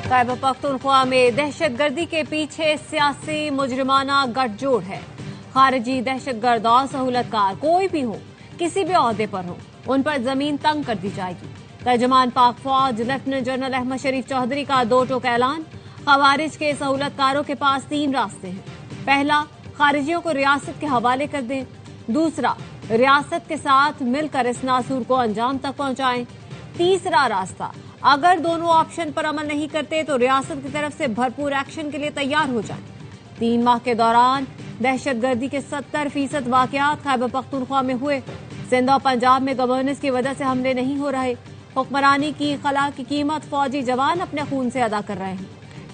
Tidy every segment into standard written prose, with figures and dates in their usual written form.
खैबर पख्तूनख्वा में दहशतगर्दी के पीछे सियासी मुजरिमाना गठजोड़ है। खारिजी दहशतगर्द और सहूलतकार कोई भी हो, किसी भी ओहदे पर हो, उन पर जमीन तंग कर दी जाएगी। तर्जुमान पाक फौज लेफ्टिनेंट जनरल अहमद शरीफ चौधरी का दो टोक ऐलान। खवारिज के सहूलतकारों के पास तीन रास्ते हैं। पहला, खारिजियों को रियासत के हवाले कर दें। दूसरा, रियासत के साथ मिलकर इस नासूर को अंजाम तक पहुंचाएं। तीसरा रास्ता, अगर दोनों ऑप्शन पर अमल नहीं करते तो रियासत की तरफ से भरपूर एक्शन के लिए तैयार हो जाएं। 3 माह के दौरान दहशतगर्दी के 70% वाकयात खैबर पख्तूनख्वा में हुए। सिंध और पंजाब में गवर्नेंस की वजह से हमले नहीं हो रहे। हुक्मरानी की खला की कीमत फौजी जवान अपने खून से अदा कर रहे हैं।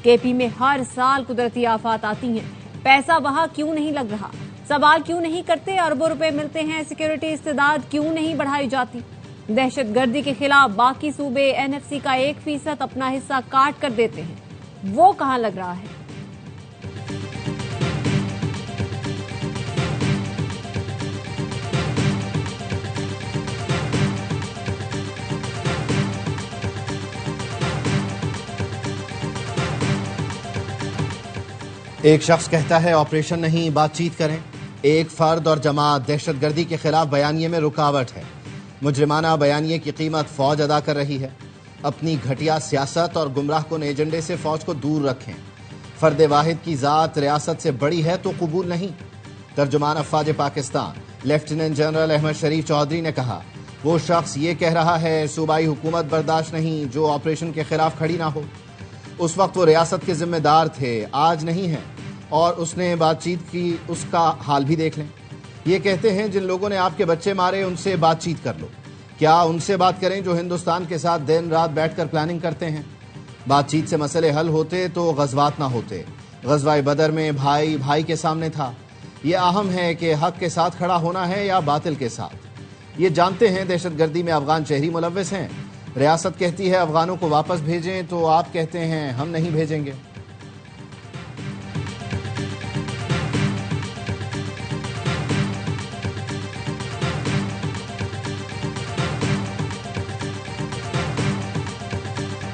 केपी में हर साल कुदरती आफात आती हैं, पैसा वहां क्यों नहीं लग रहा? सवाल क्यों नहीं करते? अरबों रुपए मिलते हैं, सिक्योरिटी इस्तेदाद क्यों नहीं बढ़ाई जाती? दहशतगर्दी के खिलाफ बाकी सूबे NFC का 1% अपना हिस्सा काट कर देते हैं, वो कहां लग रहा है? एक शख्स कहता है ऑपरेशन नहीं, बातचीत करें। एक फर्द और जमात दहशतगर्दी के खिलाफ बयानिए में रुकावट है। मुजरिमाना बयानिए की कीमत फौज अदा कर रही है। अपनी घटिया सियासत और गुमराह कुन एजेंडे से फौज को दूर रखें। फर्द वाहिद की जात रियासत से बड़ी है तो कबूल नहीं। तर्जुमान अफवाज पाकिस्तान लेफ्टिनेंट जनरल अहमद शरीफ चौधरी ने कहा, वो शख्स ये कह रहा है सूबाई हुकूमत बर्दाश्त नहीं जो ऑपरेशन के खिलाफ खड़ी ना हो। उस वक्त वो रियासत के जिम्मेदार थे, आज नहीं है, और उसने बातचीत की, उसका हाल भी देख लें। ये कहते हैं जिन लोगों ने आपके बच्चे मारे उनसे बातचीत कर लो। क्या उनसे बात करें जो हिंदुस्तान के साथ दिन रात बैठकर प्लानिंग करते हैं? बातचीत से मसले हल होते तो गजवात ना होते। गजवाए बदर में भाई भाई के सामने था। ये अहम है कि हक के साथ खड़ा होना है या बातिल के साथ। ये जानते हैं दहशतगर्दी में अफगान शहरी मुलव्वस हैं। रियासत कहती है अफगानों को वापस भेजें तो आप कहते हैं हम नहीं भेजेंगे।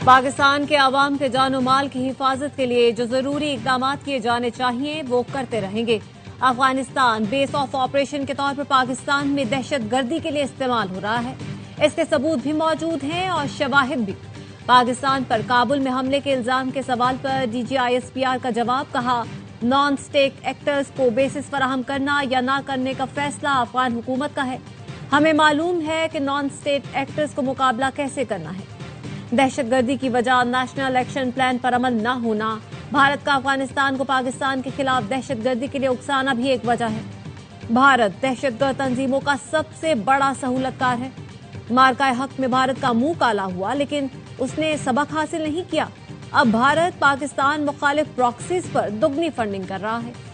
पाकिस्तान के अवाम के जानो माल की हिफाजत के लिए जो जरूरी इकदाम किए जाने चाहिए वो करते रहेंगे। अफगानिस्तान बेस ऑफ ऑपरेशन के तौर पर पाकिस्तान में दहशतगर्दी के लिए इस्तेमाल हो रहा है। इसके सबूत भी मौजूद हैं और शवाहिद भी। पाकिस्तान पर काबुल में हमले के इल्जाम के सवाल पर DGISPR का जवाब, कहा नॉन स्टेट एक्टर्स को बेसिस फराहम करना या ना करने का फैसला अफगान हुकूमत का है। हमें मालूम है कि नॉन स्टेट एक्टर्स को मुकाबला कैसे करना है। दहशतगर्दी की वजह नेशनल एक्शन प्लान पर अमल न होना। भारत का अफगानिस्तान को पाकिस्तान के खिलाफ दहशतगर्दी के लिए उकसाना भी एक वजह है। भारत दहशतगर्द तंजीमों का सबसे बड़ा सहूलतकार है। मार्काए हक में भारत का मुंह काला हुआ, लेकिन उसने सबक हासिल नहीं किया। अब भारत पाकिस्तान मुखालिफ प्रॉक्सीज पर दुगनी फंडिंग कर रहा है।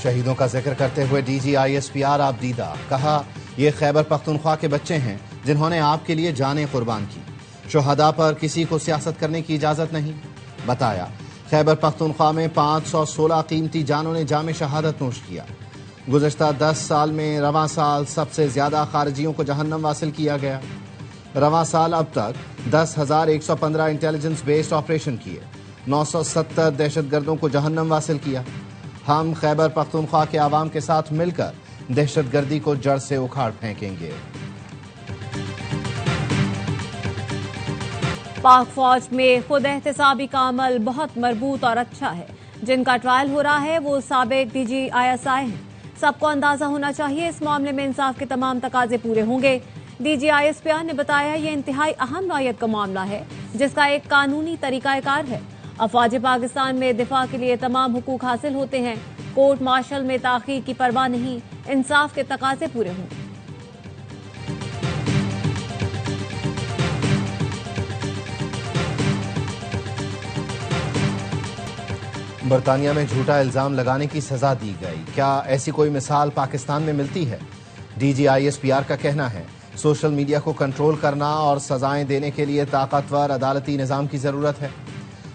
शहीदों का जिक्र करते हुए DGISPR आबदीदा, कहा ये खैबर पख्तूनख्वा के बच्चे हैं जिन्होंने आपके लिए जानें कुर्बान की। शुहदा पर किसी को सियासत करने की इजाजत नहीं। बताया खैबर पख्तूनख्वा में 516 कीमती जानों ने जामे शहादत नोश किया। गुज़श्ता 10 साल में रवां साल सबसे ज्यादा खारिजियों को जहन्नम वासिल किया गया। रवां साल अब तक 10,115 इंटेलिजेंस बेस्ड ऑपरेशन किए, 970 दहशतगर्दों को जहन्नम वासिल किया। हम खैबर पख्तूनख्वा के आवाम के साथ मिलकर दहशतगर्दी को जड़ से उखाड़ फेंकेंगे। पाक फौज में खुद एहतसाबी का अमल बहुत मरबूत और अच्छा है। जिनका ट्रायल हो रहा है वो साबिक DGISI हैं। सबको अंदाजा होना चाहिए इस मामले में इंसाफ के तमाम तकाजे पूरे होंगे। DGISPR ने बताया ये इंतहाई अहम नौयत का मामला है जिसका एक कानूनी तरीकाकार है। अफवाज पाकिस्तान में दिफा के लिए तमाम हुकूक हासिल होते हैं। कोर्ट मार्शल में ताखीर की परवाह नहीं, इंसाफ के तकाजे पूरे हों। बरतानिया में झूठा इल्जाम लगाने की सजा दी गई। क्या ऐसी कोई मिसाल पाकिस्तान में मिलती है? DGISPR का कहना है सोशल मीडिया को कंट्रोल करना और सजाएं देने के लिए ताकतवर अदालती निजाम की जरूरत है।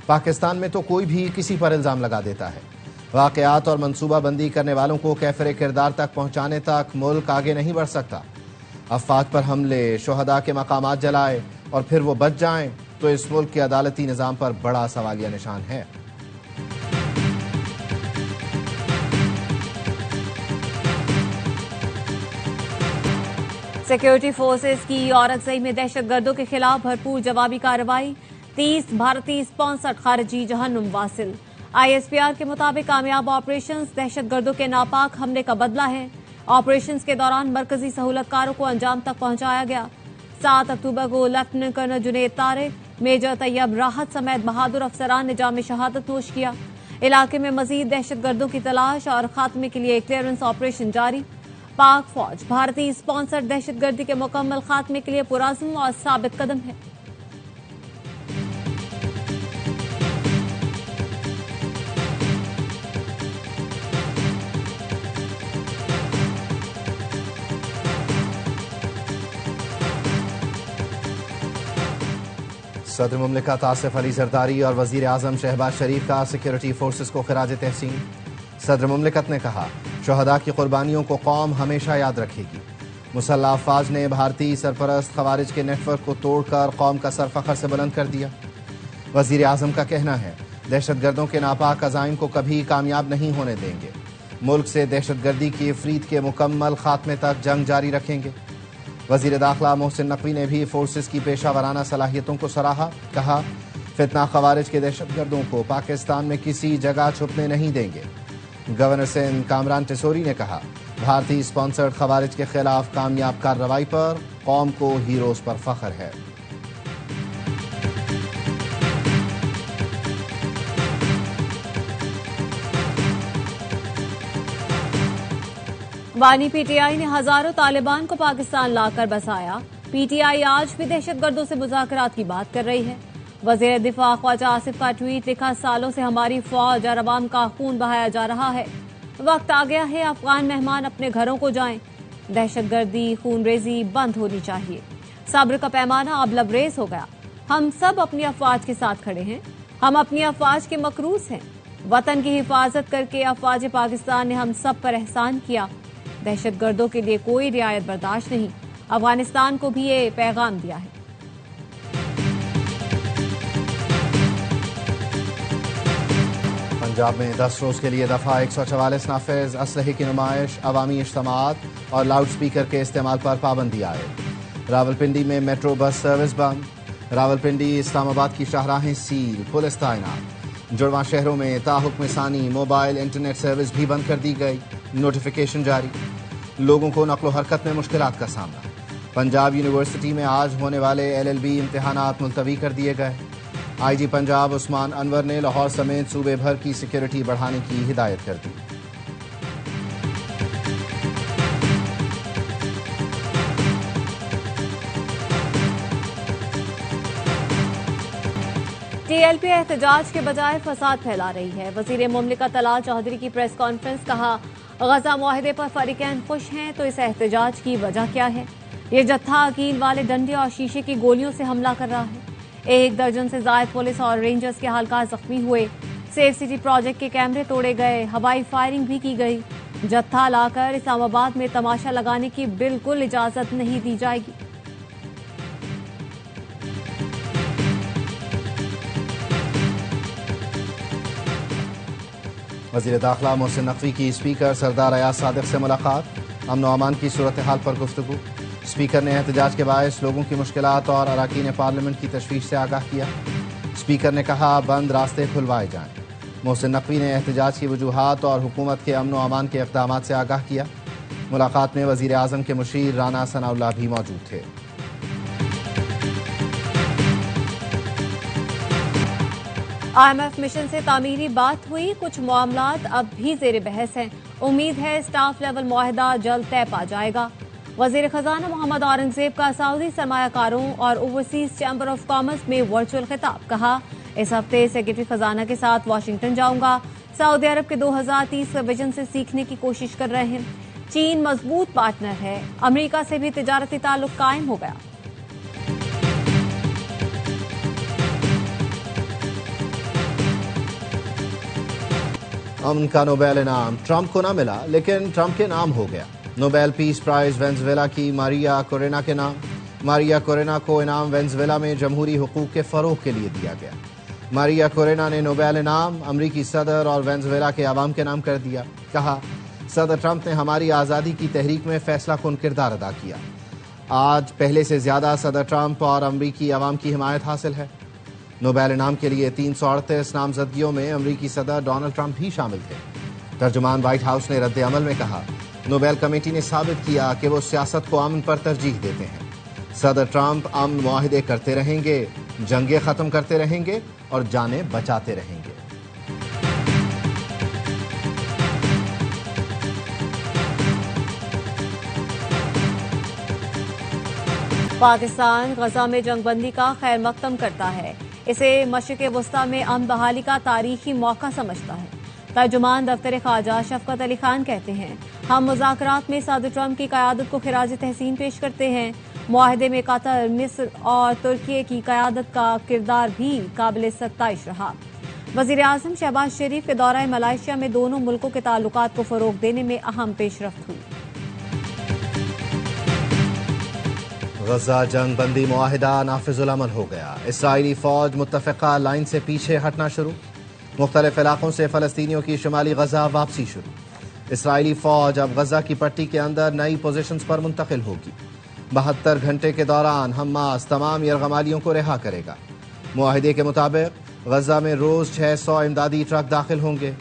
पाकिस्तान में तो कोई भी किसी पर इल्जाम लगा देता है। वाक़यात और मनसूबाबंदी करने वालों को कैफरे किरदार तक पहुँचाने तक मुल्क आगे नहीं बढ़ सकता। अफवाज पर हमले, शुहदा के मकामात जलाए और फिर वो बच जाएं तो इस मुल्क के अदालती निज़ाम पर बड़ा सवालिया निशान है। सिक्योरिटी फोर्सेस की औरंगजेब में दहशतगर्दों के खिलाफ भरपूर जवाबी कार्रवाई। 30 भारतीय स्पॉन्सर्ड खारिजी जहन्नुम वासिल। ISPR के मुताबिक कामयाब ऑपरेशंस दहशतगर्दों के नापाक हमले का बदला है। ऑपरेशंस के दौरान मरकजी सहूलतकारों को अंजाम तक पहुंचाया गया। 7 अक्टूबर को lieutenant colonel Junaid Tariq, major Tayyab Rahat समेत बहादुर अफसरान ने जाम शहादत नोश किया। इलाके में मजीद दहशतगर्दों की तलाश और खात्मे के लिए क्लियरेंस ऑपरेशन जारी। पाक फौज भारतीय स्पॉन्सर्ड दहशतगर्दी के मुकम्मल खात्मे के लिए पुरअज़्म और साबित कदम है। सदर मुमलिकत आसिफ अली जरदारी और वजीर आजम शहबाज शरीफ का सिक्योरिटी फोर्सेस को खिराज तहसीन। सदर मुमलिकत ने कहा, शुहदा की कुर्बानियों को कौम हमेशा याद रखेगी। मुसल्लह अफवाज ने भारतीय सरपरस्त खवारिज के नेटवर्क को तोड़कर कौम का सर फखर से बुलंद कर दिया। वजीर आजम का कहना है, दहशतगर्दों के नापाक अज़ाइम को कभी कामयाब नहीं होने देंगे। मुल्क से दहशतगर्दी की इफरीत के मुकम्मल खात्मे तक जंग जारी रखेंगे। वजीर दाखिला मोहसिन नकवी ने भी फोर्सेस की पेशा वराना सलाहियतों को सराहा। कहा, फितना खवारिज के दहशतगर्दों को पाकिस्तान में किसी जगह छुपने नहीं देंगे। गवर्नर सिंध कामरान टिसोरी ने कहा, भारतीय स्पॉन्सर्ड खवारिज के खिलाफ कामयाब कार्रवाई पर कौम को हीरोज पर फख्र है। बानी PTI ने हजारों तालिबान को पाकिस्तान लाकर बसाया। PTI आज भी दहशतगर्दों से मुज़ाकरात की बात कर रही है। वज़ीर दिफा ख्वाजा आसिफ का ट्वीट लिखा, सालों से हमारी फौज और अवाम का खून बहाया जा रहा है। वक्त आ गया है अफगान मेहमान अपने घरों को जाएं। दहशतगर्दी, खूनरेजी बंद होनी चाहिए। सब्र का पैमाना अब लबरेज हो गया। हम सब अपनी अफवाज के साथ खड़े हैं। हम अपनी अफवाज के मकरूज हैं। वतन की हिफाजत करके अफवाज पाकिस्तान ने हम सब पर एहसान किया। दहशतगर्दों के लिए कोई रियायत बर्दाश्त नहीं। अफगानिस्तान को भी ये पैगाम दिया है। पंजाब में 10 रोज के लिए दफा 144 नाफिज, असलहे की नुमाइश, अवामी इज्तिमात और लाउड स्पीकर के इस्तेमाल पर पाबंदी आए। रावलपिंडी में मेट्रो बस सर्विस बंद। रावलपिंडी इस्लामाबाद की शाहराहें सील, पुलिस तैनात। जुड़वा शहरों में ताहुक्म सानी मोबाइल इंटरनेट सर्विस भी बंद कर दी गई। नोटिफिकेशन जारी। लोगों को नकलो हरकत में मुश्किलात का सामना। पंजाब यूनिवर्सिटी में आज होने वाले LLB इम्तिहानात मुलतवी कर दिए गए। IG पंजाब उस्मान अनवर ने लाहौर समेत सूबे भर की सिक्योरिटी बढ़ाने की हिदायत कर दी। TLP एहतजाज के बजाय फसाद फैला रही है। वजीर मुमलिकत तलाल चौधरी की प्रेस कॉन्फ्रेंस, कहा, गजा मुआहदे पर फरीकैन खुश हैं तो इस एहतजाज की वजह क्या है? ये जत्था अकील वाले डंडे और शीशे की गोलियों से हमला कर रहा है। 1 दर्जन से जायद पुलिस और रेंजर्स के हल्का जख्मी हुए। सेफ सिटी प्रोजेक्ट के कैमरे तोड़े गए। हवाई फायरिंग भी की गई। जत्था लाकर इस्लामाबाद में तमाशा लगाने की बिल्कुल इजाजत नहीं दी जाएगी। वज़ीर दाखिला मोहसिन नकवी की स्पीकर सरदार अयाज सादिक से मुलाकात। अमन व अमान की सूरत हाल पर गुफ्तगू। स्पीकर ने एहतजाज के बायस लोगों की मुश्किलात और अरकान पार्लियामेंट की तशवीश से आगाह किया। स्पीकर ने कहा, बंद रास्ते खुलवाए जाएं। मोहसिन नकवी ने एहतजाज की वजूहात और हुकूमत के अमन व अमान के इक़दामात से आगाह किया। मुलाकात में वज़ीर आज़म के मुशीर राना सनाउल्लाह भी मौजूद थे। IMF मिशन से तामीरी बात हुई। कुछ मामलात अब भी ज़ेर बहस हैं। उम्मीद है स्टाफ लेवल मुआहदा जल्द तय पा जाएगा। वज़ीर खजाना मोहम्मद औरंगजेब का सऊदी सरमायाकारों और ओवरसीज चैम्बर ऑफ कॉमर्स में वर्चुअल खिताब, कहा, इस हफ्ते सेक्रेटरी खजाना के साथ वाशिंगटन जाऊंगा। सऊदी अरब के 2030 का विजन से सीखने की कोशिश कर रहे हैं। चीन मजबूत पार्टनर है। अमेरिका से भी तिजारती ताल्लुक कायम हो गया। अमन का नोबेल इनाम ट्रंप को ना मिला, लेकिन ट्रंप के नाम हो गया। नोबेल पीस प्राइज वेनेजुएला की मारिया कोरेना के नाम। मारिया कोरेना को इनाम वेनेजुएला में जमहूरी हुकूक के फरोग के लिए दिया गया। मारिया कोरेना ने नोबेल इनाम अमरीकी सदर और वेनेजुएला के अवाम के नाम कर दिया। कहा, सदर ट्रंप ने हमारी आज़ादी की तहरीक में फैसला कुन किरदार अदा किया। आज पहले से ज्यादा सदर ट्रंप और अमरीकी अवाम की हिमायत हासिल है। नोबेल इनाम के लिए 338 नामजदगियों में अमरीकी सदर डोनाल्ड ट्रंप भी शामिल थे। तर्जुमान व्हाइट हाउस ने रद्द अमल में कहा, नोबेल कमेटी ने साबित किया कि वो सियासत को अमन पर तरजीह देते हैं। सदर ट्रंप अमन मुआहिदे करते रहेंगे, जंगें खत्म करते रहेंगे और जानें बचाते रहेंगे। पाकिस्तान गजा में जंगबंदी का खैर मकदम करता है। इसे मशरिक़ वस्ता में अमन बहाली का तारीखी मौका समझता है। तर्जुमान दफ्तर ख्वाजा शफकत अली खान कहते हैं, हम मुज़ाकरात में सदर ट्रंप की क़यादत को खिराज तहसीन पेश करते हैं। मुआहदे में कतर, मिस्र और तुर्की की क़यादत का किरदार भी काबिल सत्ताइश रहा। वज़ीर आज़म शहबाज शरीफ के दौरा मलाइशिया में दोनों मुल्कों के ताल्लुकात को फ़रोग़ देने में अहम पेशरफ्त हुई। गजा जंग बंदी मुआहिदा नाफिजुल अमल हो गया। इसराइली फौज मुत्तफ़िका लाइन से पीछे हटना शुरू। मुख्तलिफ इलाकों से फ़लस्तीनियों की शुमाली गजा वापसी शुरू। इसराइली फौज अब गजा की पट्टी के अंदर नई पोजीशंस पर मुंतकिल होगी। 72 घंटे के दौरान हमास तमाम यरगमालियों को रिहा करेगा। मुआहिदे के मुताबिक गजा में रोज 600 इमदादी ट्रक दाखिल होंगे।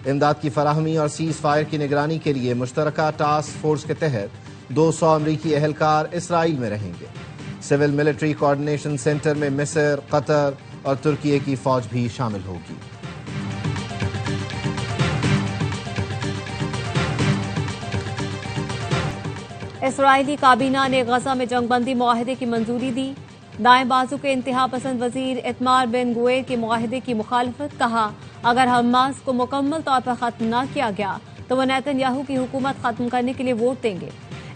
इमदाद की फराहमी और सीज फायर की निगरानी के लिए मुश्तरका टास्क फोर्स के तहत 200 अमरीकी एहलकार इसराइल में रहेंगे। सिविल मिलिट्री कोऑर्डिनेशन सेंटर में मिस्र, कतर और तुर्की की फौज भी शामिल होगी। इसराइली काबीना ने गजा में जंगबंदी मुआहिदे की मंजूरी दी। दाएं बाजू के इंतहा पसंद वजीर इतमार बिन गुवेर के मुआहिदे की मुखालफत। कहा, अगर हमास को मुकम्मल तौर पर खत्म न किया गया तो वह नेतन्याहू की हुकूमत खत्म करने के लिए वोट देंगे।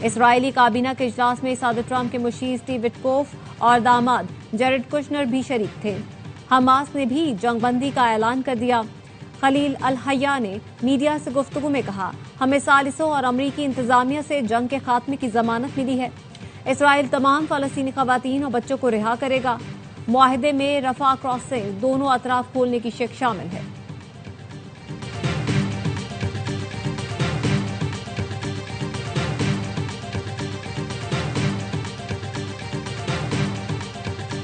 इसराइली काबीना के इजलास में सदर ट्रंप के मुशीर स्टीव विटकोफ और दामाद जेरेड कुशनर भी शरीक थे। हमास ने भी जंगबंदी का ऐलान कर दिया। खलील अल हया ने मीडिया से गुफ्तगू में कहा, हमें सालिसों और अमरीकी इंतजामिया से जंग के खात्मे की जमानत मिली है। इसराइल तमाम फलस्तीनी खवातीन और बच्चों को रिहा करेगा। मुआहिदे में रफा क्रॉसिंग दोनों अतराफ खोलने की शिक शामिल है।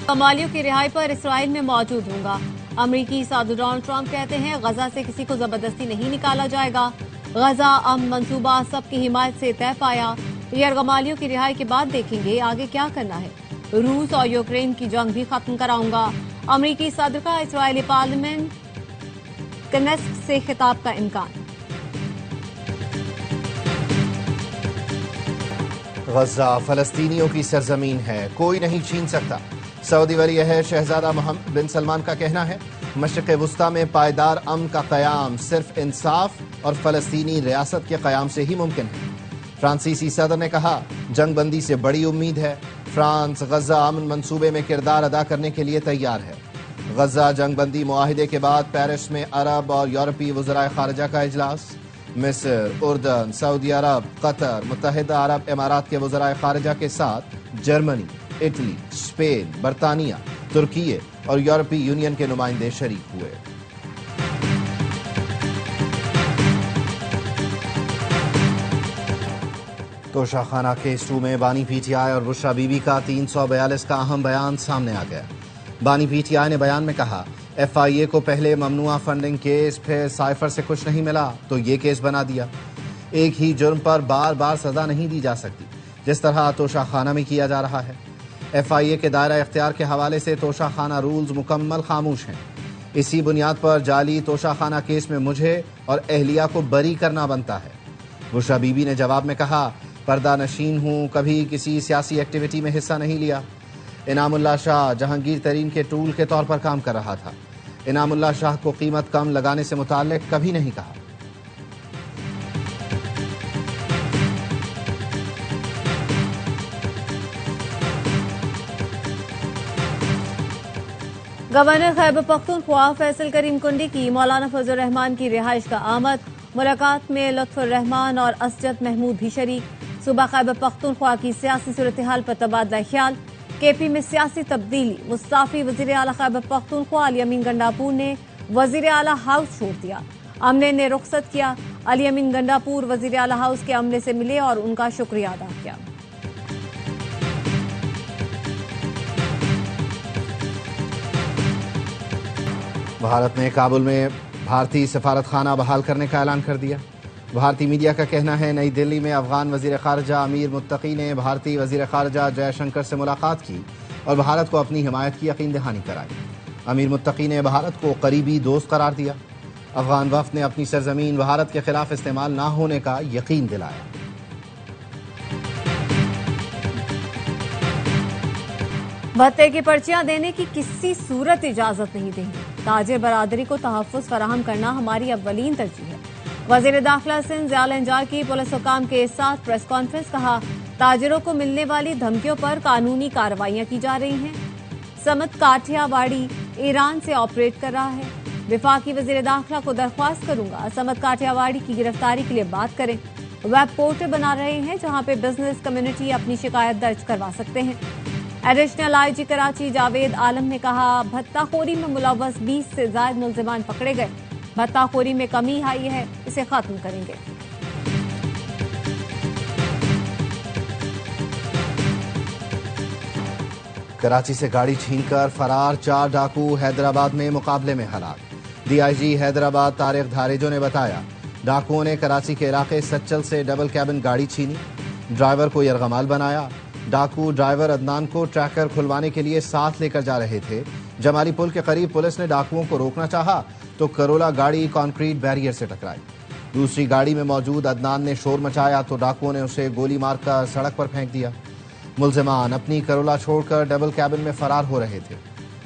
कमालियों की रिहाई पर इसराइल में मौजूद होगा। अमरीकी सदर डोनाल्ड ट्रंप कहते हैं, गजा से किसी को जबरदस्ती नहीं निकाला जाएगा। गजा अमन मंसूबा सबकी हिमायत से तय पाया। यरगमालियों की रिहाई के बाद देखेंगे आगे क्या करना है। रूस और यूक्रेन की जंग भी खत्म कराऊंगा। अमरीकी सदर का इसराइली पार्लियामेंट कनेस्ट से खिताब का इम्कान। गजा फलस्तीनियों की सरजमीन है, कोई नहीं छीन सकता। सऊदी वली अहद शहजादा मोहम्मद बिन सलमान का कहना है, मशरिक़ वुस्ता में पायदार अमन का क़याम सिर्फ इंसाफ और फलस्तीनी रियासत के क़याम से ही मुमकिन है। फ्रांसीसी सदर ने कहा, जंग बंदी से बड़ी उम्मीद है। फ्रांस गजा अमन मंसूबे में किरदार अदा करने के लिए तैयार है। गजा जंग बंदी मुआहिदे के बाद पेरिस में अरब और यूरोपीय वज़राए ख़ारिजा का इजलास। मिस्र, उर्दन, सऊदी अरब, कतर, मुत्तहिदा अरब इमारात के वज़राए ख़ारिजा के साथ जर्मनी, इटली, स्पेन, बरतानिया, तुर्की और यूरोपीय यूनियन के नुमाइंदे शरीक हुए। तोशाखाना केस 2 में बानी पीटीआई और बुशरा बीबी का 342 का अहम बयान सामने आ गया। बानी पीटीआई ने बयान में कहा, एफआईए को पहले ममनुआ फंडिंग केस, फिर साइफर से कुछ नहीं मिला तो ये केस बना दिया। एक ही जुर्म पर बार बार सजा नहीं दी जा सकती, जिस तरह तोशाखाना में किया जा रहा है। एफआईए के दायरा इख्तियार के हवाले से तोशाखाना रूल्स मुकम्मल खामोश हैं। इसी बुनियाद पर जाली तोशाखाना केस में मुझे और अहलिया को बरी करना बनता है। बुशरा बीबी ने जवाब में कहा, पर्दा नशीन हूँ, कभी किसी सियासी एक्टिविटी में हिस्सा नहीं लिया। इनामुल्लाह शाह जहांगीर तरीन के टूल के तौर पर काम कर रहा था। इनामुल्लाह शाह को कीमत कम लगाने से मुताल्लिक कभी नहीं कहा। गवर्नर खैबर पख्तूनख्वा फैसल करीम कुंडी की मौलाना फजल रहमान की रिहाइश का आमद। मुलाकात में लुत्फुर रहमान और असजद महमूद भी शरीक। सूबा खैबर पख्तूनख्वा की सियासी सूरत हाल पर तबादला ख्याल। केपी में सियासी तब्दीली। मुस्ताफी वजीर आला खैबर पख्तूनख्वा अली अमीन गंडापुर ने वजीर आला हाउस छोड़ दिया। अमले ने रुखसत किया। अली अमीन गंडापुर वजीर आला हाउस के अमले से मिले और उनका शुक्रिया अदा किया। भारत ने काबुल में भारतीय सफारत खाना बहाल करने का ऐलान कर दिया। भारतीय मीडिया का कहना है नई दिल्ली में अफगान वजीर खारजा अमीर मुत्तकी ने भारतीय वजीर खारजा जयशंकर से मुलाकात की और भारत को अपनी हिमायत की यकीन दहानी कराई। अमीर मुत्तकी ने भारत को करीबी दोस्त करार दिया। अफगान वफ्द ने अपनी सरजमीन भारत के खिलाफ इस्तेमाल न होने का यकीन दिलाया। भत्ते की पर्चियां देने की किसी सूरत इजाजत नहीं देंगे। ताजिर बरादरी को तहफ़्फ़ुज़ फराहम करना हमारी अव्वलीन तरजीह है। वज़ीर दाखिला सिंध ज़ियाल अंजार की पुलिस हुकाम के साथ प्रेस कॉन्फ्रेंस। कहा, ताजिरों को मिलने वाली धमकियों पर कानूनी कार्रवाइयां की जा रही हैं। समत काठियावाड़ी ईरान से ऑपरेट कर रहा है। विफाकी वज़ीर दाखिला को दरख्वास्त करूंगा समत काठियावाड़ी की गिरफ्तारी के लिए बात करें। वेब पोर्टल बना रहे हैं जहां पे बिजनेस कम्युनिटी अपनी शिकायत दर्ज करवा सकते हैं। एडिशनल आईजी कराची जावेद आलम ने कहा, भत्ताखोरी में मुलव्वस 20 से ज्यादा मुल्जिमान पकड़े गए। भत्ताखोरी में कमी आई है, इसे खत्म करेंगे। कराची से गाड़ी छीनकर फरार 4 डाकू हैदराबाद में मुकाबले में हलाक। डीआईजी हैदराबाद तारिक धारेजो ने बताया, डाकुओं ने कराची के इलाके सच्चल से डबल कैबिन गाड़ी छीनी, ड्राइवर को यरगमाल बनाया। डाकू ड्राइवर अदनान को ट्रैकर खुलवाने के लिए साथ लेकर जा रहे थे। जमाली पुल के करीब पुलिस ने डाकुओं को रोकना चाहा तो करोला गाड़ी कंक्रीट बैरियर से टकराई। दूसरी गाड़ी में मौजूद अदनान ने शोर मचाया तो डाकुओं ने उसे गोली मारकर सड़क पर फेंक दिया। मुल्जिमान अपनी करोला छोड़कर डबल कैबिन में फरार हो रहे थे।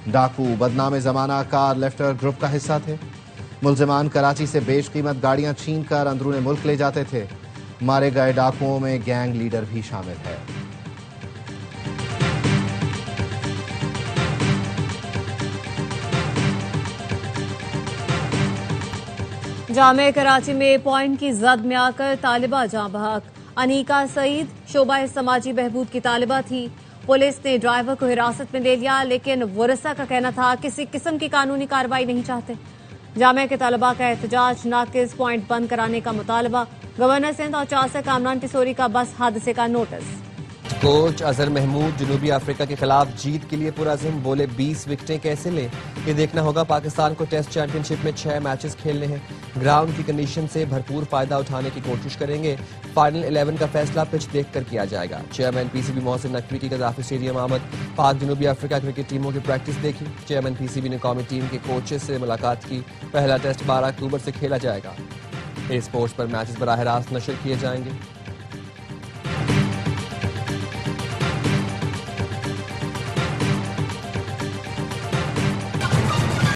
डाकू बदनाम जमाना कार लिफ्टर ग्रुप का हिस्सा थे। मुल्जिमान कराची से बेशकीमत गाड़ियां छीनकर अंदरूने मुल्क ले जाते थे। मारे गए डाकुओं में गैंग लीडर भी शामिल है। जामे कराची में पॉइंट की जद में आकर तालिबा जां बहक। अनीका सईद शोबा समाजी बहबूद की तालिबा थी। पुलिस ने ड्राइवर को हिरासत में ले लिया, लेकिन वरसा का कहना था किसी किस्म की कानूनी कार्रवाई नहीं चाहते। जामे के तालिबा का एहतजाज, नाकिस पॉइंट बंद कराने का मुतालबा। गवर्नर सिंध और चासर कामरान टिसोरी का बस हादसे का नोटिस। कोच अजहर महमूद जनूबी अफ्रीका के खिलाफ जीत के लिए पुरअज़्म, बोले 20 विकेटें कैसे लें ये देखना होगा। पाकिस्तान को टेस्ट चैंपियनशिप में 6 मैचेस खेलने हैं। ग्राउंड की कंडीशन से भरपूर फायदा उठाने की कोशिश करेंगे। फाइनल 11 का फैसला पिच देखकर किया जाएगा। चेयरमैन पीसीबी मोहसिन नकवी की कज़ाफी स्टेडियम आमद। पाक जनूबी अफ्रीका क्रिकेट टीमों की प्रैक्टिस देखी। चेयरमैन पीसीबी ने कौमी टीम के कोचेस से मुलाकात की। पहला टेस्ट 12 अक्टूबर से खेला जाएगा। स्पोर्ट्स पर मैचेस बराह रास्त नशर किए जाएंगे।